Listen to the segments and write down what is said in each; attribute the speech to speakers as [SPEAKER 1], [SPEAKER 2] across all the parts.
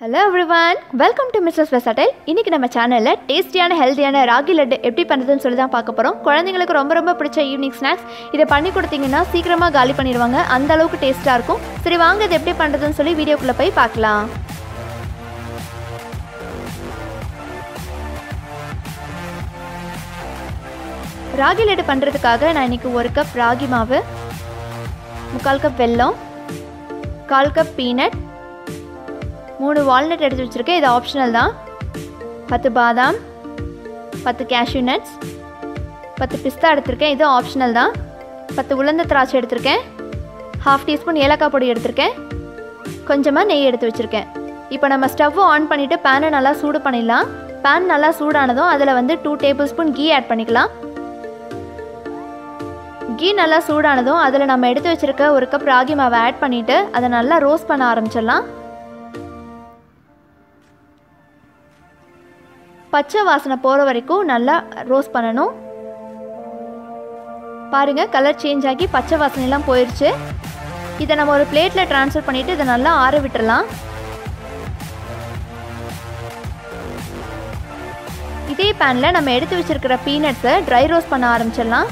[SPEAKER 1] Hello everyone, welcome to Subtitle. இன்னைக்கு நம்ம சேனல்ல டேஸ்டியான ஹெல்தியான ராகி லட்டு எப்படி பண்றதுன்னு சொல்லி தான் பார்க்க போறோம். குழந்தைகளுக்கு ரொம்ப பிடிச்ச ஈவினிங் ஸ்நாக்ஸ். இத பண்ணி கொடுத்தீங்கன்னா சீக்கிரமா காலி பண்ணிடுவாங்க. அந்த அளவுக்கு டேஸ்டா இருக்கும். சரி வாங்க இது எப்படி பண்றதுன்னு சொல்லி வீடியோக்குள்ள போய் பார்க்கலாம். ராகி லட்டு பண்றதுக்காக நான் இன்னைக்கு 1 கப் ராகி மாவு, 3/4 கப் வெல்லம், 1/4 கப் பீனட், 3 வால்நட் எடுத்து வச்சிருக்கேன். இது ஆப்ஷனல் தான். 10 பாதாம், 10 கேஷ்யூ நட்ஸ், 10 பிஸ்தா எடுத்திருக்கேன். இது ஆப்ஷனல் தான். 10 உலர்ந்த திராட்சை எடுத்திருக்கேன். 1/2 டீஸ்பூன் ஏலக்காய் பொடி எடுத்திருக்கேன். கொஞ்சமாக நெய் எடுத்து வச்சுருக்கேன். இப்போ நம்ம ஸ்டவ்வை ஆன் பண்ணிவிட்டு பேனை நல்லா சூடு பண்ணிடலாம். பேன் நல்லா சூடானதும் அதில் 2 டேபிள் ஸ்பூன் கீ ஆட் பண்ணிக்கலாம். கீ நல்லா சூடானதும் அதில் நம்ம எடுத்து வச்சுருக்க 1 கப் ராகி மாவை ஆட் பண்ணிவிட்டு அதை நல்லா ரோஸ்ட் பண்ண ஆரம்பிச்சிடலாம். பச்சை வாசனை போகிற வரைக்கும் நல்லா ரோஸ்ட் பண்ணணும். பாருங்கள், கலர் சேஞ்ச் ஆகி பச்சை வாசனைலாம் போயிடுச்சு. இதை நம்ம ஒரு பிளேட்டில் ட்ரான்ஸ்ஃபர் பண்ணிவிட்டு இதை நல்லா ஆற விட்டுறலாம். இதே பேனில் நம்ம எடுத்து வச்சுருக்கிற பீனட்ஸை ட்ரை ரோஸ்ட் பண்ண ஆரம்பிச்சிடலாம்.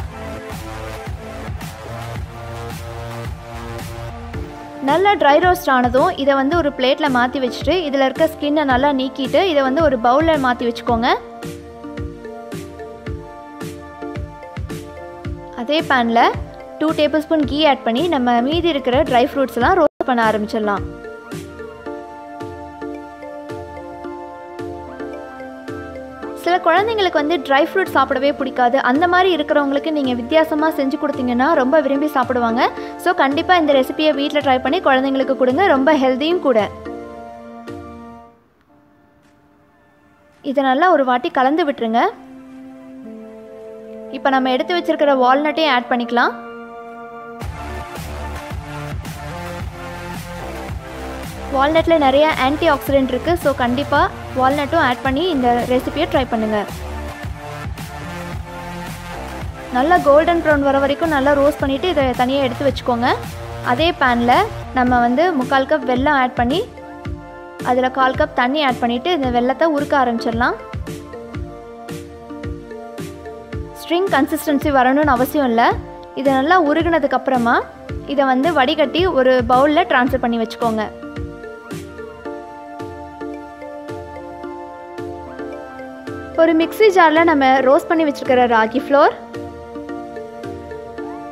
[SPEAKER 1] நல்லா ட்ரை ரோஸ்ட் ஆனதும் இதை ஒரு பிளேட்டில் மாற்றி வச்சுட்டு இதில் இருக்க ஸ்கின்னை நல்லா நீக்கிட்டு இதை ஒரு பவுலில் மாற்றி வச்சுக்கோங்க. அதே பேனில் 2 டேபிள் ஸ்பூன் கீ ஆட் பண்ணி நம்ம மீதி இருக்கிற ட்ரை ஃப்ரூட்ஸ்லாம் ரோஸ்ட் பண்ண ஆரம்பிச்சிடலாம். சில குழந்தைங்களுக்கு ட்ரை ஃப்ரூட் சாப்பிடவே பிடிக்காது. அந்த மாதிரி இருக்கிறவங்களுக்கு நீங்கள் வித்தியாசமாக செஞ்சு கொடுத்தீங்கன்னா ரொம்ப விரும்பி சாப்பிடுவாங்க. ஸோ கண்டிப்பாக இந்த ரெசிபியை வீட்டில் ட்ரை பண்ணி குழந்தைங்களுக்கு கொடுங்க. ரொம்ப ஹெல்த்தியும் கூட. இதை நல்லா ஒரு வாட்டி கலந்து விட்டுருங்க. இப்போ நம்ம எடுத்து வச்சிருக்கிற வால்நட்டையும் ஆட் பண்ணிக்கலாம். வால்நட்டில் நிறைய ஆன்டி ஆக்சிடென்ட் இருக்குது. ஸோ கண்டிப்பாக வால்நட்டும் ஆட் பண்ணி இந்த ரெசிபியை ட்ரை பண்ணுங்கள். நல்லா கோல்டன் ப்ரௌன் வர வரைக்கும் நல்லா ரோஸ்ட் பண்ணிவிட்டு இதை தனியாக எடுத்து வச்சுக்கோங்க. அதே பேனில் நம்ம 3/4 கப் வெல்லம் ஆட் பண்ணி அதில் 1/4 கப் தண்ணி ஆட் பண்ணிவிட்டு இந்த வெல்லத்தை உருக்க ஆரம்பிச்சிடலாம். ஸ்ட்ரிங் கன்சிஸ்டன்சி வரணும்னு அவசியம் இல்லை. இதை நல்லா உருகினதுக்கப்புறமா இதை வடிகட்டி ஒரு பவுலில் ட்ரான்ஸ்ஃபர் பண்ணி வச்சுக்கோங்க. ஒரு மிக்ஸி ஜாரில் நம்ம ரோஸ்ட் பண்ணி வச்சுருக்கிற ராகி ஃப்ளோர்,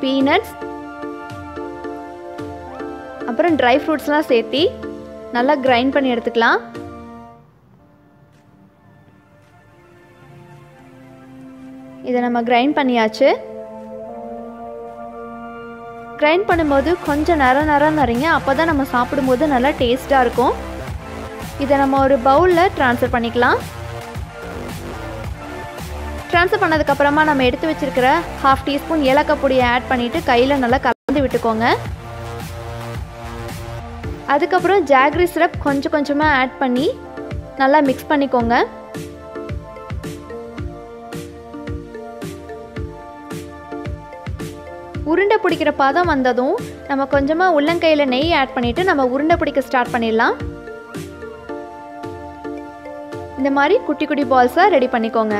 [SPEAKER 1] பீனட்ஸ், அப்புறம் ட்ரை ஃப்ரூட்ஸ்லாம் சேர்த்து நல்லா கிரைண்ட் பண்ணி எடுத்துக்கலாம். இதை நம்ம கிரைண்ட் பண்ணியாச்சு. கிரைண்ட் பண்ணும்போது கொஞ்சம் நரங்க, அப்போ தான் நம்ம சாப்பிடும்போது நல்லா டேஸ்ட்டாக இருக்கும். இதை நம்ம ஒரு பவுலில் ட்ரான்ஸ்ஃபர் பண்ணிக்கலாம். ட்ரான்ஸ்ஃபர் பண்ணதுக்கப்புறமா நம்ம எடுத்து வச்சுருக்கிற 1/2 டீஸ்பூன் ஏலக்காய் பொடியை ஆட் பண்ணிவிட்டு கையில் நல்லா கலந்து விட்டுக்கோங்க. அதுக்கப்புறம் ஜாகரி சிரப் கொஞ்சமாக ஆட் பண்ணி நல்லா மிக்ஸ் பண்ணிக்கோங்க. உருண்டை பிடிக்கிற பதம் வந்ததும் நம்ம கொஞ்சமாக உள்ளங்கையில் நெய் ஆட் பண்ணிவிட்டு நம்ம உருண்டை பிடிக்க ஸ்டார்ட் பண்ணிடலாம். இந்த மாதிரி குட்டி பால்ஸாக ரெடி பண்ணிக்கோங்க.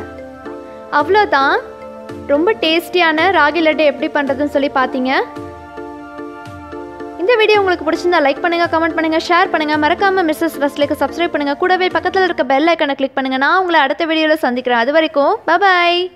[SPEAKER 1] அவ்வளோதான். ரொம்ப டேஸ்டியான ராகி லட்டு எப்படி பண்ணுறதுன்னு சொல்லி பார்த்தீங்க. இந்த வீடியோ உங்களுக்கு பிடிச்சிருந்தா லைக் பண்ணுங்கள், கமெண்ட் பண்ணுங்கள், ஷேர் பண்ணுங்கள். மறக்காமல் மிஸ்ஸஸ் ஃபர்ஸ்ட்லேக்கு சப்ஸ்கிரைப் பண்ணுங்கள். கூடவே பக்கத்தில் இருக்க பெல் ஐக்கனை கிளிக் பண்ணுங்கள். நான் உங்களை அடுத்த வீடியோவில் சந்திக்கிறேன். அது வரைக்கும் பாய்.